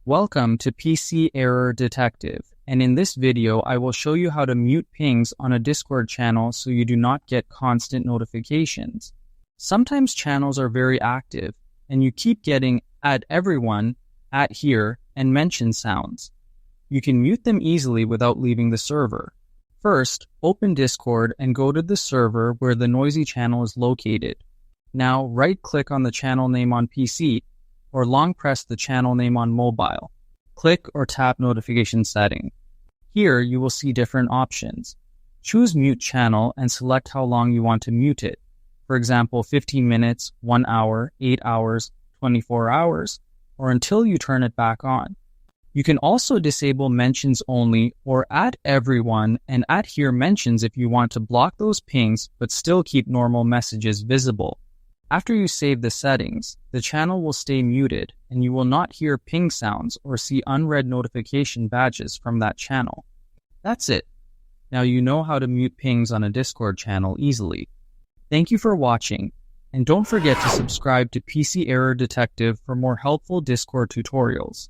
Welcome to PC Error Detective, and in this video I will show you how to mute pings on a Discord channel so you do not get constant notifications. Sometimes channels are very active, and you keep getting "add everyone," "at here," and mention sounds. You can mute them easily without leaving the server. First, open Discord and go to the server where the noisy channel is located. Now right-click on the channel name on PC, or long press the channel name on mobile. Click or tap notification setting. Here you will see different options. Choose mute channel and select how long you want to mute it. For example, 15 minutes, 1 hour, 8 hours, 24 hours, or until you turn it back on. You can also disable mentions only or add everyone and add here mentions if you want to block those pings but still keep normal messages visible. After you save the settings, the channel will stay muted and you will not hear ping sounds or see unread notification badges from that channel. That's it. Now you know how to mute pings on a Discord channel easily. Thank you for watching, and don't forget to subscribe to PC Error Detective for more helpful Discord tutorials.